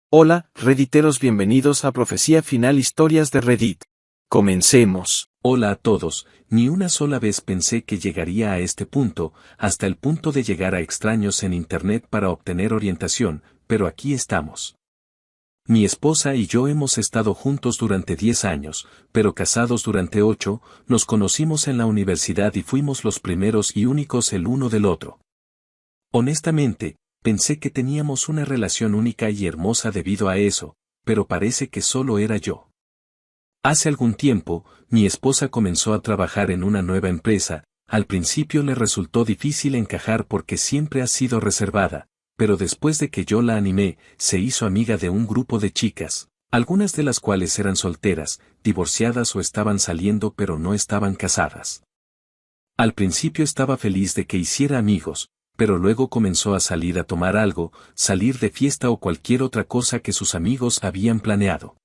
Hola, Redditeros, bienvenidos a Profecía Final Historias de Reddit. Comencemos. Hola a todos, ni una sola vez pensé que llegaría a este punto, hasta el punto de llegar a extraños en Internet para obtener orientación, pero aquí estamos. Mi esposa y yo hemos estado juntos durante 10 años, pero casados durante 8, nos conocimos en la universidad y fuimos los primeros y únicos el uno del otro. Honestamente, pensé que teníamos una relación única y hermosa debido a eso, pero parece que solo era yo. Hace algún tiempo, mi esposa comenzó a trabajar en una nueva empresa. Al principio le resultó difícil encajar porque siempre ha sido reservada, pero después de que yo la animé, se hizo amiga de un grupo de chicas, algunas de las cuales eran solteras, divorciadas o estaban saliendo pero no estaban casadas. Al principio estaba feliz de que hiciera amigos, pero luego comenzó a salir a tomar algo, salir de fiesta o cualquier otra cosa que sus amigos habían planeado.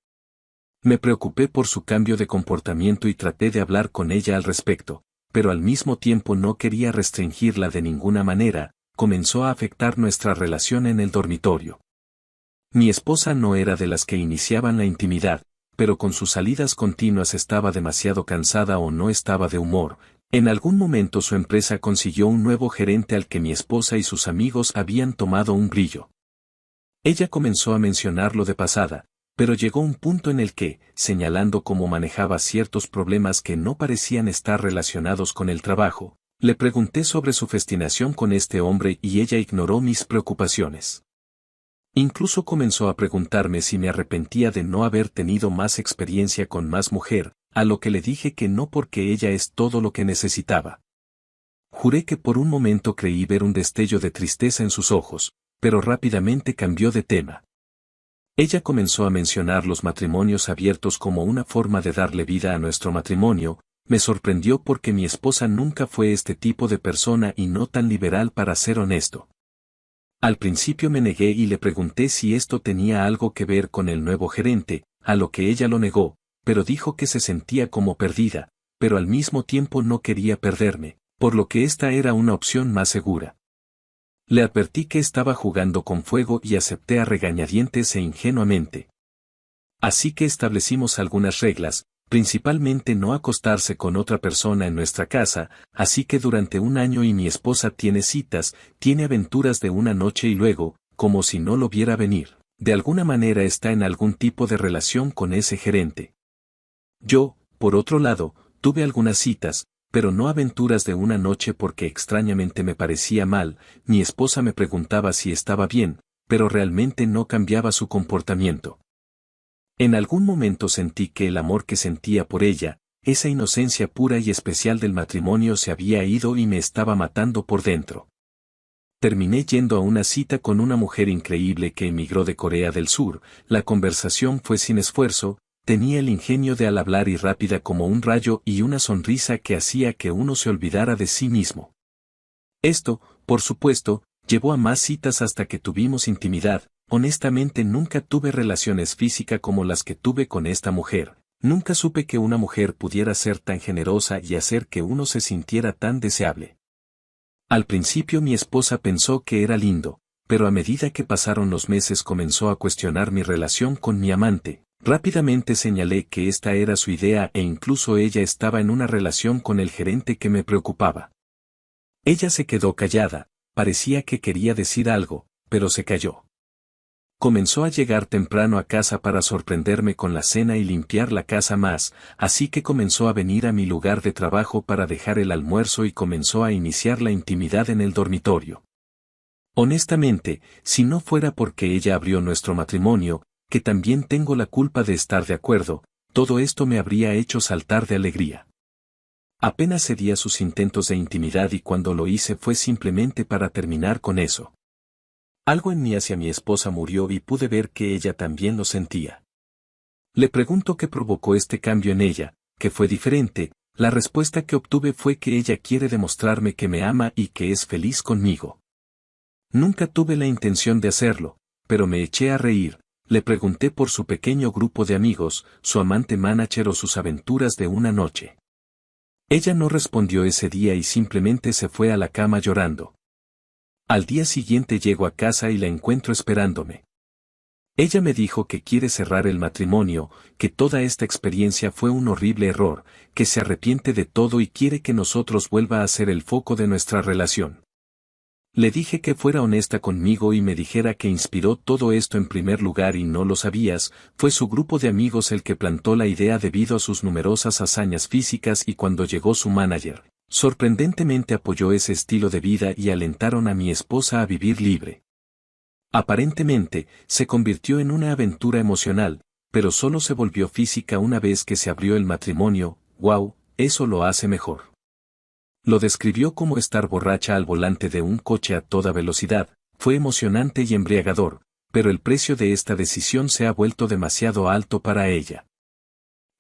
Me preocupé por su cambio de comportamiento y traté de hablar con ella al respecto, pero al mismo tiempo no quería restringirla de ninguna manera. Comenzó a afectar nuestra relación en el dormitorio. Mi esposa no era de las que iniciaban la intimidad, pero con sus salidas continuas estaba demasiado cansada o no estaba de humor. En algún momento su empresa consiguió un nuevo gerente al que mi esposa y sus amigos habían tomado un brillo. Ella comenzó a mencionarlo de pasada, pero llegó un punto en el que, señalando cómo manejaba ciertos problemas que no parecían estar relacionados con el trabajo, le pregunté sobre su fascinación con este hombre y ella ignoró mis preocupaciones. Incluso comenzó a preguntarme si me arrepentía de no haber tenido más experiencia con más mujer, a lo que le dije que no porque ella es todo lo que necesitaba. Juré que por un momento creí ver un destello de tristeza en sus ojos, pero rápidamente cambió de tema. Ella comenzó a mencionar los matrimonios abiertos como una forma de darle vida a nuestro matrimonio. Me sorprendió porque mi esposa nunca fue este tipo de persona y no tan liberal, para ser honesto. Al principio me negué y le pregunté si esto tenía algo que ver con el nuevo gerente, a lo que ella lo negó, pero dijo que se sentía como perdida, pero al mismo tiempo no quería perderme, por lo que esta era una opción más segura. Le advertí que estaba jugando con fuego y acepté a regañadientes e ingenuamente. Así que establecimos algunas reglas, principalmente no acostarse con otra persona en nuestra casa, así que durante un año y mi esposa tiene citas, tiene aventuras de una noche y luego, como si no lo viera venir, de alguna manera está en algún tipo de relación con ese gerente. Yo, por otro lado, tuve algunas citas, pero no aventuras de una noche porque extrañamente me parecía mal. Mi esposa me preguntaba si estaba bien, pero realmente no cambiaba su comportamiento. En algún momento sentí que el amor que sentía por ella, esa inocencia pura y especial del matrimonio, se había ido y me estaba matando por dentro. Terminé yendo a una cita con una mujer increíble que emigró de Corea del Sur. La conversación fue sin esfuerzo, tenía el ingenio de al hablar y rápida como un rayo y una sonrisa que hacía que uno se olvidara de sí mismo. Esto, por supuesto, llevó a más citas hasta que tuvimos intimidad. Honestamente nunca tuve relaciones físicas como las que tuve con esta mujer. Nunca supe que una mujer pudiera ser tan generosa y hacer que uno se sintiera tan deseable. Al principio mi esposa pensó que era lindo, pero a medida que pasaron los meses comenzó a cuestionar mi relación con mi amante. Rápidamente señalé que esta era su idea e incluso ella estaba en una relación con el gerente que me preocupaba. Ella se quedó callada, parecía que quería decir algo, pero se calló. Comenzó a llegar temprano a casa para sorprenderme con la cena y limpiar la casa más, así que comenzó a venir a mi lugar de trabajo para dejar el almuerzo y comenzó a iniciar la intimidad en el dormitorio. Honestamente, si no fuera porque ella abrió nuestro matrimonio, que también tengo la culpa de estar de acuerdo, todo esto me habría hecho saltar de alegría. Apenas cedía sus intentos de intimidad y cuando lo hice fue simplemente para terminar con eso. Algo en mí hacia mi esposa murió y pude ver que ella también lo sentía. Le pregunto qué provocó este cambio en ella, que fue diferente. La respuesta que obtuve fue que ella quiere demostrarme que me ama y que es feliz conmigo. Nunca tuve la intención de hacerlo, pero me eché a reír. Le pregunté por su pequeño grupo de amigos, su amante manager o sus aventuras de una noche. Ella no respondió ese día y simplemente se fue a la cama llorando. Al día siguiente llego a casa y la encuentro esperándome. Ella me dijo que quiere cerrar el matrimonio, que toda esta experiencia fue un horrible error, que se arrepiente de todo y quiere que nosotros vuelva a ser el foco de nuestra relación. Le dije que fuera honesta conmigo y me dijera que inspiró todo esto en primer lugar y no lo sabías, fue su grupo de amigos el que plantó la idea debido a sus numerosas hazañas físicas y cuando llegó su manager, sorprendentemente apoyó ese estilo de vida y alentaron a mi esposa a vivir libre. Aparentemente, se convirtió en una aventura emocional, pero solo se volvió física una vez que se abrió el matrimonio. ¡Wow! Eso lo hace mejor. Lo describió como estar borracha al volante de un coche a toda velocidad, fue emocionante y embriagador, pero el precio de esta decisión se ha vuelto demasiado alto para ella.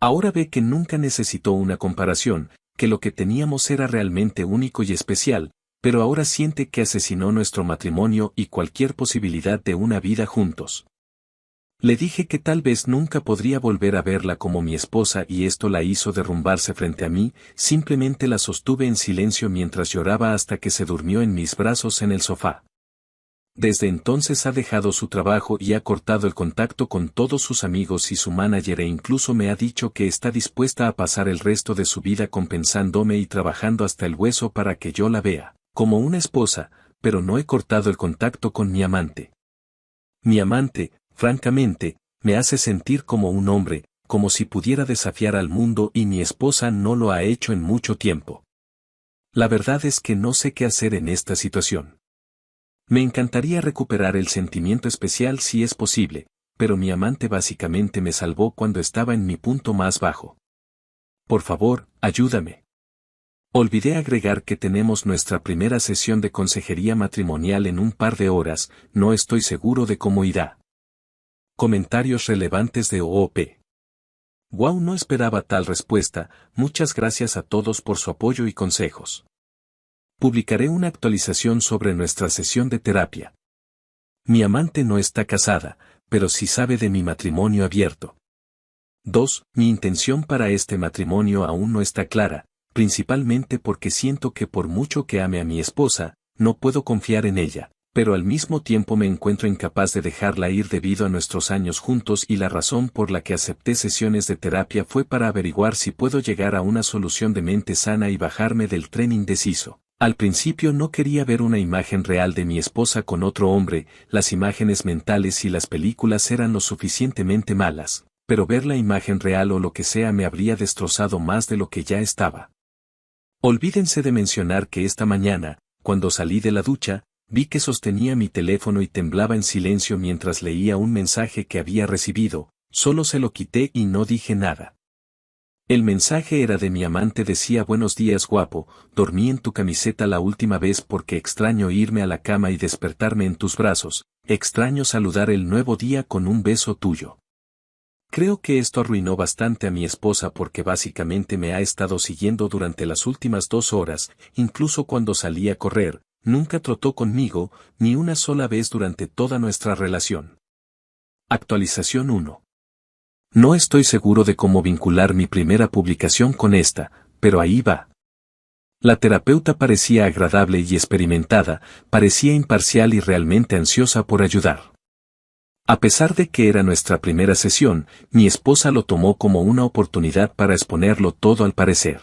Ahora ve que nunca necesitó una comparación, que lo que teníamos era realmente único y especial, pero ahora siente que asesinó nuestro matrimonio y cualquier posibilidad de una vida juntos. Le dije que tal vez nunca podría volver a verla como mi esposa y esto la hizo derrumbarse frente a mí, simplemente la sostuve en silencio mientras lloraba hasta que se durmió en mis brazos en el sofá. Desde entonces ha dejado su trabajo y ha cortado el contacto con todos sus amigos y su manager e incluso me ha dicho que está dispuesta a pasar el resto de su vida compensándome y trabajando hasta el hueso para que yo la vea, como una esposa, pero no he cortado el contacto con mi amante. Mi amante, francamente, me hace sentir como un hombre, como si pudiera desafiar al mundo y mi esposa no lo ha hecho en mucho tiempo. La verdad es que no sé qué hacer en esta situación. Me encantaría recuperar el sentimiento especial si es posible, pero mi amante básicamente me salvó cuando estaba en mi punto más bajo. Por favor, ayúdame. Olvidé agregar que tenemos nuestra primera sesión de consejería matrimonial en un par de horas, no estoy seguro de cómo irá. Comentarios relevantes de OOP. Wow, no esperaba tal respuesta, muchas gracias a todos por su apoyo y consejos. Publicaré una actualización sobre nuestra sesión de terapia. Mi amante no está casada, pero sí sabe de mi matrimonio abierto. 2. Mi intención para este matrimonio aún no está clara, principalmente porque siento que por mucho que ame a mi esposa, no puedo confiar en ella, pero al mismo tiempo me encuentro incapaz de dejarla ir debido a nuestros años juntos y la razón por la que acepté sesiones de terapia fue para averiguar si puedo llegar a una solución de mente sana y bajarme del tren indeciso. Al principio no quería ver una imagen real de mi esposa con otro hombre, las imágenes mentales y las películas eran lo suficientemente malas, pero ver la imagen real o lo que sea me habría destrozado más de lo que ya estaba. Olvídense de mencionar que esta mañana, cuando salí de la ducha, vi que sostenía mi teléfono y temblaba en silencio mientras leía un mensaje que había recibido, solo se lo quité y no dije nada. El mensaje era de mi amante, decía: buenos días guapo, dormí en tu camiseta la última vez porque extraño irme a la cama y despertarme en tus brazos, extraño saludar el nuevo día con un beso tuyo. Creo que esto arruinó bastante a mi esposa porque básicamente me ha estado siguiendo durante las últimas 2 horas, incluso cuando salí a correr, nunca trotó conmigo, ni una sola vez durante toda nuestra relación. Actualización 1. No estoy seguro de cómo vincular mi primera publicación con esta, pero ahí va. La terapeuta parecía agradable y experimentada, parecía imparcial y realmente ansiosa por ayudar. A pesar de que era nuestra primera sesión, mi esposa lo tomó como una oportunidad para exponerlo todo al parecer.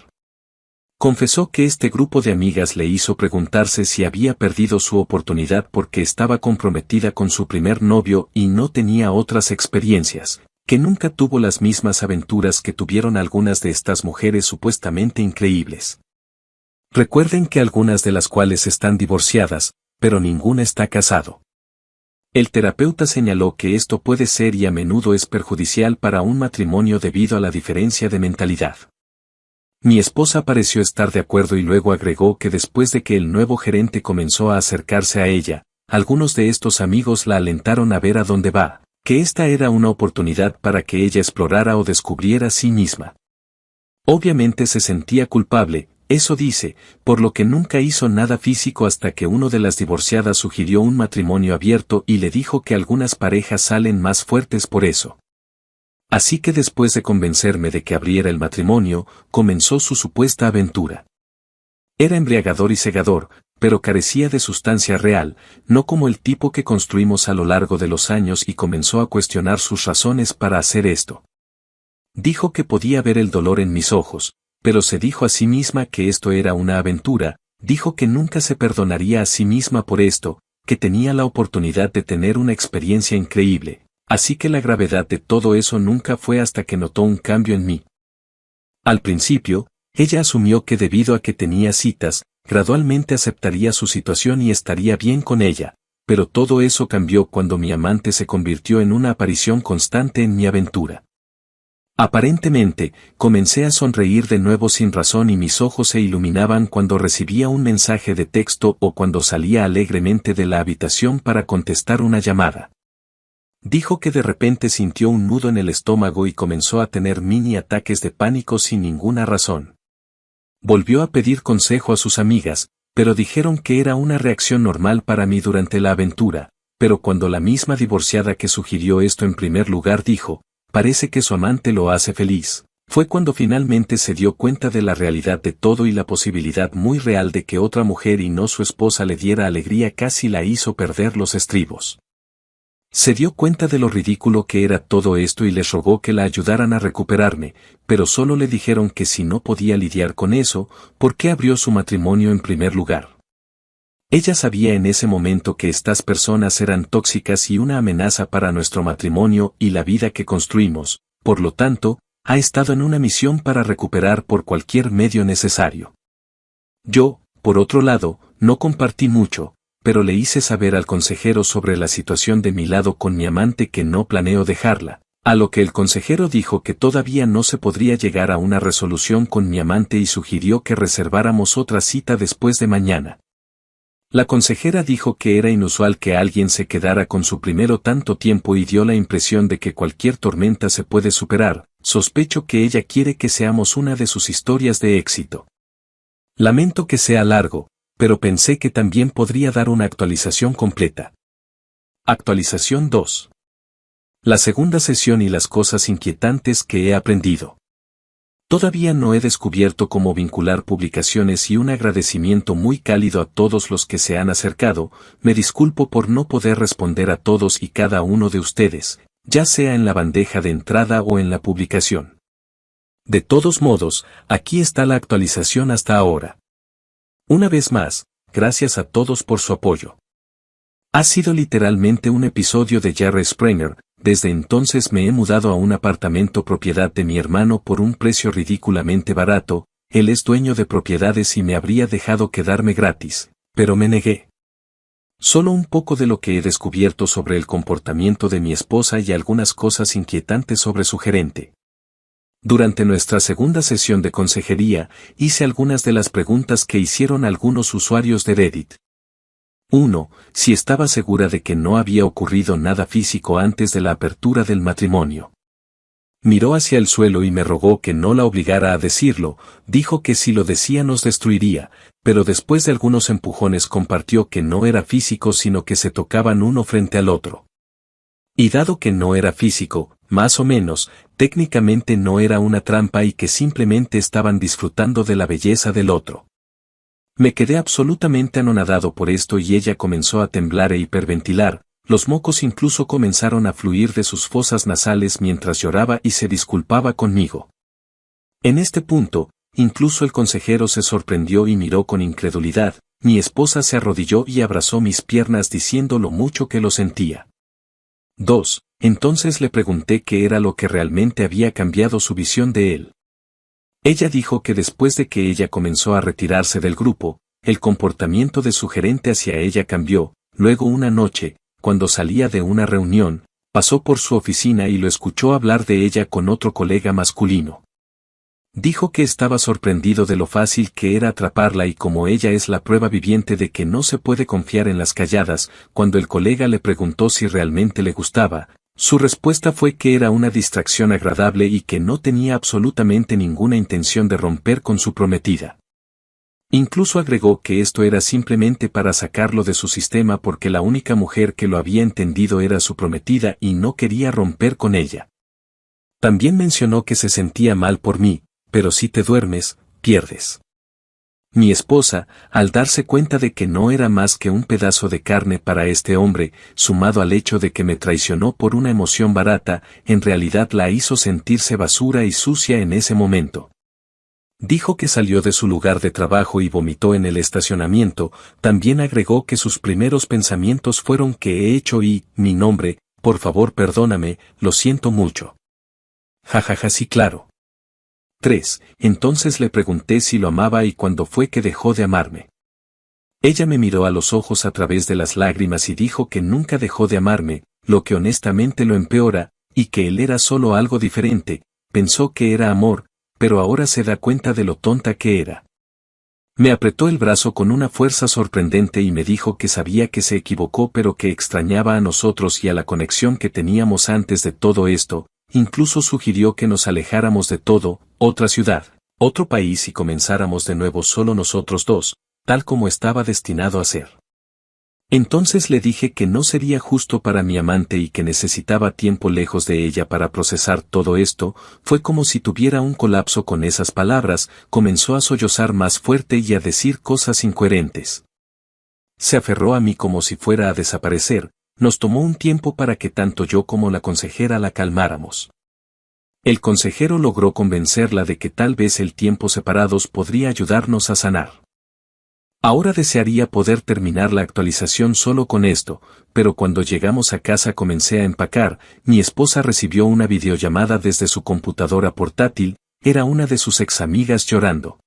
Confesó que este grupo de amigas le hizo preguntarse si había perdido su oportunidad porque estaba comprometida con su primer novio y no tenía otras experiencias, que nunca tuvo las mismas aventuras que tuvieron algunas de estas mujeres supuestamente increíbles. Recuerden que algunas de las cuales están divorciadas, pero ninguna está casado. El terapeuta señaló que esto puede ser y a menudo es perjudicial para un matrimonio debido a la diferencia de mentalidad. Mi esposa pareció estar de acuerdo y luego agregó que después de que el nuevo gerente comenzó a acercarse a ella, algunos de estos amigos la alentaron a ver a dónde va, que esta era una oportunidad para que ella explorara o descubriera a sí misma. Obviamente se sentía culpable, eso dice, por lo que nunca hizo nada físico hasta que uno de las divorciadas sugirió un matrimonio abierto y le dijo que algunas parejas salen más fuertes por eso. Así que después de convencerme de que abriera el matrimonio, comenzó su supuesta aventura. Era embriagador y cegador, pero carecía de sustancia real, no como el tipo que construimos a lo largo de los años, y comenzó a cuestionar sus razones para hacer esto. Dijo que podía ver el dolor en mis ojos, pero se dijo a sí misma que esto era una aventura, dijo que nunca se perdonaría a sí misma por esto, que tenía la oportunidad de tener una experiencia increíble, así que la gravedad de todo eso nunca fue hasta que notó un cambio en mí. Al principio, ella asumió que debido a que tenía citas, gradualmente aceptaría su situación y estaría bien con ella, pero todo eso cambió cuando mi amante se convirtió en una aparición constante en mi aventura. Aparentemente, comencé a sonreír de nuevo sin razón y mis ojos se iluminaban cuando recibía un mensaje de texto o cuando salía alegremente de la habitación para contestar una llamada. Dijo que de repente sintió un nudo en el estómago y comenzó a tener mini ataques de pánico sin ninguna razón. Volvió a pedir consejo a sus amigas, pero dijeron que era una reacción normal para mí durante la aventura, pero cuando la misma divorciada que sugirió esto en primer lugar dijo, parece que su amante lo hace feliz, fue cuando finalmente se dio cuenta de la realidad de todo y la posibilidad muy real de que otra mujer y no su esposa le diera alegría casi la hizo perder los estribos. Se dio cuenta de lo ridículo que era todo esto y les rogó que la ayudaran a recuperarme, pero solo le dijeron que si no podía lidiar con eso, ¿por qué abrió su matrimonio en primer lugar? Ella sabía en ese momento que estas personas eran tóxicas y una amenaza para nuestro matrimonio y la vida que construimos, por lo tanto, ha estado en una misión para recuperar por cualquier medio necesario. Yo, por otro lado, no compartí mucho, pero le hice saber al consejero sobre la situación de mi lado con mi amante que no planeo dejarla, a lo que el consejero dijo que todavía no se podría llegar a una resolución con mi amante y sugirió que reserváramos otra cita después de mañana. La consejera dijo que era inusual que alguien se quedara con su primero tanto tiempo y dio la impresión de que cualquier tormenta se puede superar. Sospecho que ella quiere que seamos una de sus historias de éxito. Lamento que sea largo, pero pensé que también podría dar una actualización completa. Actualización 2. La segunda sesión y las cosas inquietantes que he aprendido. Todavía no he descubierto cómo vincular publicaciones y un agradecimiento muy cálido a todos los que se han acercado. Me disculpo por no poder responder a todos y cada uno de ustedes, ya sea en la bandeja de entrada o en la publicación. De todos modos, aquí está la actualización hasta ahora. Una vez más, gracias a todos por su apoyo. Ha sido literalmente un episodio de Jerry Springer. Desde entonces me he mudado a un apartamento propiedad de mi hermano por un precio ridículamente barato. Él es dueño de propiedades y me habría dejado quedarme gratis, pero me negué. Solo un poco de lo que he descubierto sobre el comportamiento de mi esposa y algunas cosas inquietantes sobre su gerente. Durante nuestra segunda sesión de consejería, hice algunas de las preguntas que hicieron algunos usuarios de Reddit. 1. Si estaba segura de que no había ocurrido nada físico antes de la apertura del matrimonio. Miró hacia el suelo y me rogó que no la obligara a decirlo, dijo que si lo decía nos destruiría, pero después de algunos empujones compartió que no era físico sino que se tocaban uno frente al otro. Y dado que no era físico, más o menos, técnicamente no era una trampa y que simplemente estaban disfrutando de la belleza del otro. Me quedé absolutamente anonadado por esto y ella comenzó a temblar e hiperventilar, los mocos incluso comenzaron a fluir de sus fosas nasales mientras lloraba y se disculpaba conmigo. En este punto, incluso el consejero se sorprendió y miró con incredulidad. Mi esposa se arrodilló y abrazó mis piernas diciendo lo mucho que lo sentía. 2. Entonces le pregunté qué era lo que realmente había cambiado su visión de él. Ella dijo que después de que ella comenzó a retirarse del grupo, el comportamiento de su gerente hacia ella cambió. Luego una noche, cuando salía de una reunión, pasó por su oficina y lo escuchó hablar de ella con otro colega masculino. Dijo que estaba sorprendido de lo fácil que era atraparla y como ella es la prueba viviente de que no se puede confiar en las calladas. Cuando el colega le preguntó si realmente le gustaba, su respuesta fue que era una distracción agradable y que no tenía absolutamente ninguna intención de romper con su prometida. Incluso agregó que esto era simplemente para sacarlo de su sistema porque la única mujer que lo había entendido era su prometida y no quería romper con ella. También mencionó que se sentía mal por mí, pero si te duermes, pierdes. Mi esposa, al darse cuenta de que no era más que un pedazo de carne para este hombre, sumado al hecho de que me traicionó por una emoción barata, en realidad la hizo sentirse basura y sucia en ese momento. Dijo que salió de su lugar de trabajo y vomitó en el estacionamiento. También agregó que sus primeros pensamientos fueron ¿qué he hecho? Y, mi nombre, por favor perdóname, lo siento mucho. Jajaja, sí, claro. 3. Entonces le pregunté si lo amaba y cuándo fue que dejó de amarme. Ella me miró a los ojos a través de las lágrimas y dijo que nunca dejó de amarme, lo que honestamente lo empeora, y que él era solo algo diferente. Pensó que era amor, pero ahora se da cuenta de lo tonta que era. Me apretó el brazo con una fuerza sorprendente y me dijo que sabía que se equivocó pero que extrañaba a nosotros y a la conexión que teníamos antes de todo esto. Incluso sugirió que nos alejáramos de todo, otra ciudad, otro país y comenzáramos de nuevo solo nosotros dos, tal como estaba destinado a ser. Entonces le dije que no sería justo para mi amante y que necesitaba tiempo lejos de ella para procesar todo esto. Fue como si tuviera un colapso con esas palabras, comenzó a sollozar más fuerte y a decir cosas incoherentes. Se aferró a mí como si fuera a desaparecer. Nos tomó un tiempo para que tanto yo como la consejera la calmáramos. El consejero logró convencerla de que tal vez el tiempo separados podría ayudarnos a sanar. Ahora desearía poder terminar la actualización solo con esto, pero cuando llegamos a casa comencé a empacar. Mi esposa recibió una videollamada desde su computadora portátil, era una de sus examigas llorando.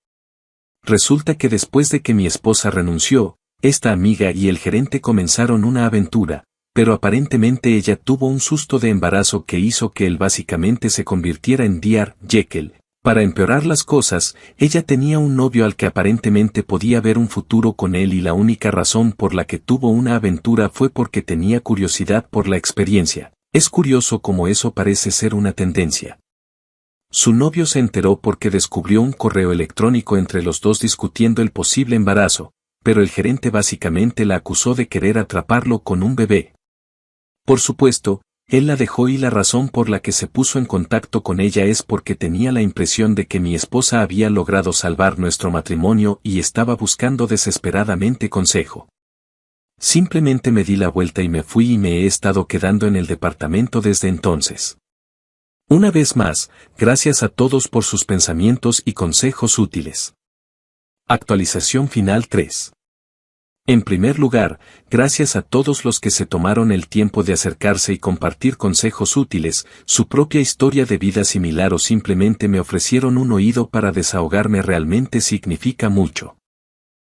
Resulta que después de que mi esposa renunció, esta amiga y el gerente comenzaron una aventura. Pero aparentemente ella tuvo un susto de embarazo que hizo que él básicamente se convirtiera en Dr. Jekyll. Para empeorar las cosas, ella tenía un novio al que aparentemente podía ver un futuro con él y la única razón por la que tuvo una aventura fue porque tenía curiosidad por la experiencia. Es curioso cómo eso parece ser una tendencia. Su novio se enteró porque descubrió un correo electrónico entre los dos discutiendo el posible embarazo, pero el gerente básicamente la acusó de querer atraparlo con un bebé. Por supuesto, él la dejó y la razón por la que se puso en contacto con ella es porque tenía la impresión de que mi esposa había logrado salvar nuestro matrimonio y estaba buscando desesperadamente consejo. Simplemente me di la vuelta y me fui y me he estado quedando en el departamento desde entonces. Una vez más, gracias a todos por sus pensamientos y consejos útiles. Actualización final 3. En primer lugar, gracias a todos los que se tomaron el tiempo de acercarse y compartir consejos útiles, su propia historia de vida similar o simplemente me ofrecieron un oído para desahogarme realmente significa mucho.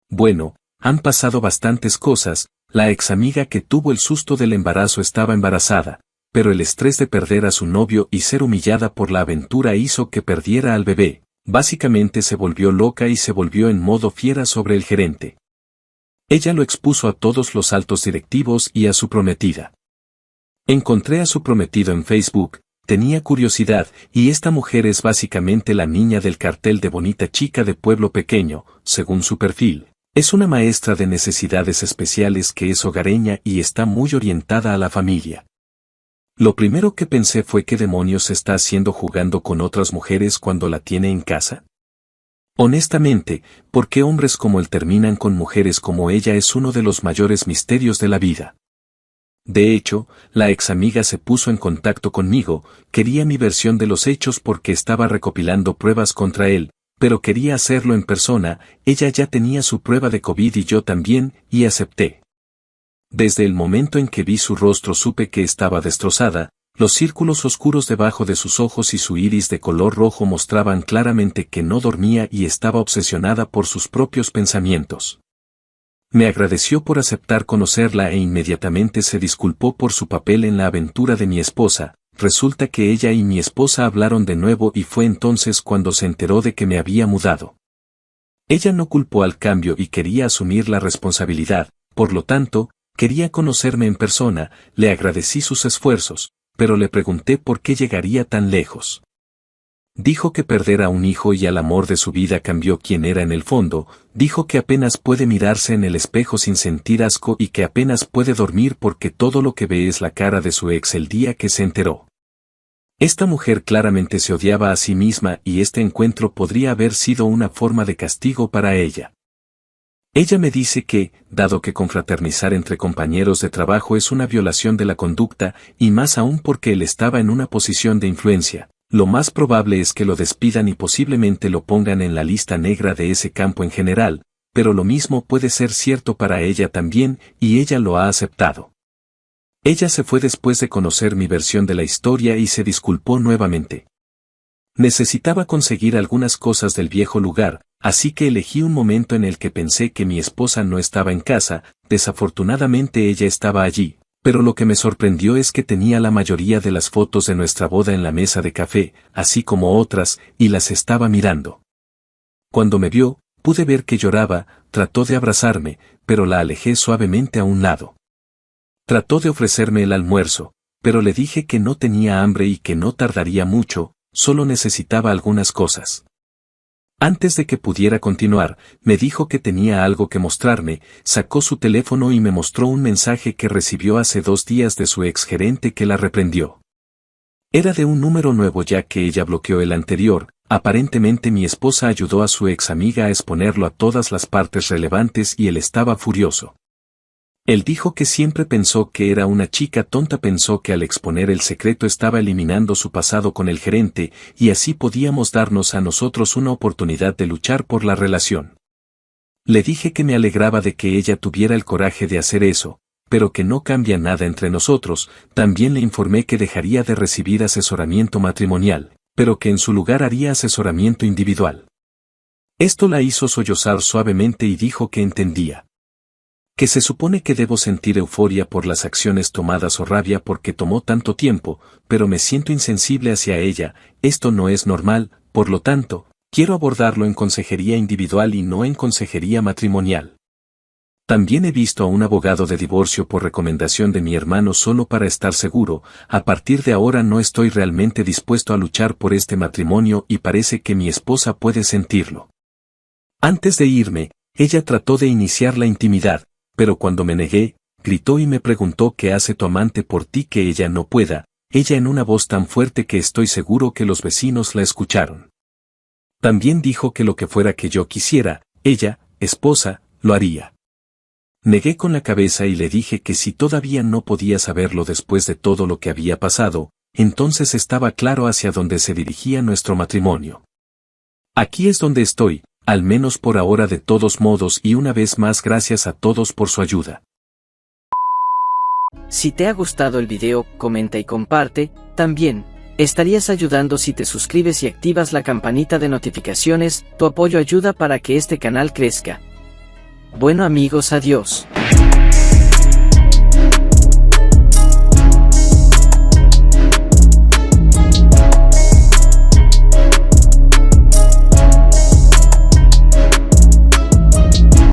Bueno, han pasado bastantes cosas. La ex amiga que tuvo el susto del embarazo estaba embarazada, pero el estrés de perder a su novio y ser humillada por la aventura hizo que perdiera al bebé. Básicamente se volvió loca y se volvió en modo fiera sobre el gerente. Ella lo expuso a todos los altos directivos y a su prometida. Encontré a su prometido en Facebook, tenía curiosidad, y esta mujer es básicamente la niña del cartel de bonita chica de pueblo pequeño, según su perfil. Es una maestra de necesidades especiales que es hogareña y está muy orientada a la familia. Lo primero que pensé fue ¿qué demonios está haciendo jugando con otras mujeres cuando la tiene en casa? Honestamente, ¿por qué hombres como él terminan con mujeres como ella es uno de los mayores misterios de la vida? De hecho, la ex amiga se puso en contacto conmigo, quería mi versión de los hechos porque estaba recopilando pruebas contra él, pero quería hacerlo en persona. Ella ya tenía su prueba de COVID y yo también, y acepté. Desde el momento en que vi su rostro supe que estaba destrozada. Los círculos oscuros debajo de sus ojos y su iris de color rojo mostraban claramente que no dormía y estaba obsesionada por sus propios pensamientos. Me agradeció por aceptar conocerla e inmediatamente se disculpó por su papel en la aventura de mi esposa. Resulta que ella y mi esposa hablaron de nuevo y fue entonces cuando se enteró de que me había mudado. Ella no culpó al cambio y quería asumir la responsabilidad, por lo tanto, quería conocerme en persona. Le agradecí sus esfuerzos, pero le pregunté por qué llegaría tan lejos. Dijo que perder a un hijo y al amor de su vida cambió quien era en el fondo. Dijo que apenas puede mirarse en el espejo sin sentir asco y que apenas puede dormir porque todo lo que ve es la cara de su ex el día que se enteró. Esta mujer claramente se odiaba a sí misma y este encuentro podría haber sido una forma de castigo para ella. Ella me dice que, dado que confraternizar entre compañeros de trabajo es una violación de la conducta, y más aún porque él estaba en una posición de influencia, lo más probable es que lo despidan y posiblemente lo pongan en la lista negra de ese campo en general, pero lo mismo puede ser cierto para ella también, y ella lo ha aceptado. Ella se fue después de conocer mi versión de la historia y se disculpó nuevamente. Necesitaba conseguir algunas cosas del viejo lugar, así que elegí un momento en el que pensé que mi esposa no estaba en casa. Desafortunadamente ella estaba allí, pero lo que me sorprendió es que tenía la mayoría de las fotos de nuestra boda en la mesa de café, así como otras, y las estaba mirando. Cuando me vio, pude ver que lloraba, trató de abrazarme, pero la alejé suavemente a un lado. Trató de ofrecerme el almuerzo, pero le dije que no tenía hambre y que no tardaría mucho, solo necesitaba algunas cosas. Antes de que pudiera continuar, me dijo que tenía algo que mostrarme, sacó su teléfono y me mostró un mensaje que recibió hace 2 días de su exgerente que la reprendió. Era de un número nuevo ya que ella bloqueó el anterior. Aparentemente mi esposa ayudó a su ex amiga a exponerlo a todas las partes relevantes y él estaba furioso. Él dijo que siempre pensó que era una chica tonta, pensó que al exponer el secreto estaba eliminando su pasado con el gerente, y así podíamos darnos a nosotros una oportunidad de luchar por la relación. Le dije que me alegraba de que ella tuviera el coraje de hacer eso, pero que no cambia nada entre nosotros. También le informé que dejaría de recibir asesoramiento matrimonial, pero que en su lugar haría asesoramiento individual. Esto la hizo sollozar suavemente y dijo que entendía. Que se supone que debo sentir euforia por las acciones tomadas o rabia porque tomó tanto tiempo, pero me siento insensible hacia ella. Esto no es normal, por lo tanto, quiero abordarlo en consejería individual y no en consejería matrimonial. También he visto a un abogado de divorcio por recomendación de mi hermano solo para estar seguro. A partir de ahora no estoy realmente dispuesto a luchar por este matrimonio y parece que mi esposa puede sentirlo. Antes de irme, ella trató de iniciar la intimidad, pero cuando me negué, gritó y me preguntó qué hace tu amante por ti que ella no pueda, ella en una voz tan fuerte que estoy seguro que los vecinos la escucharon. También dijo que lo que fuera que yo quisiera, ella, esposa, lo haría. Negué con la cabeza y le dije que si todavía no podía saberlo después de todo lo que había pasado, entonces estaba claro hacia dónde se dirigía nuestro matrimonio. Aquí es donde estoy, al menos por ahora de todos modos, y una vez más gracias a todos por su ayuda. Si te ha gustado el video, comenta y comparte. También, estarías ayudando si te suscribes y activas la campanita de notificaciones. Tu apoyo ayuda para que este canal crezca. Bueno amigos, adiós.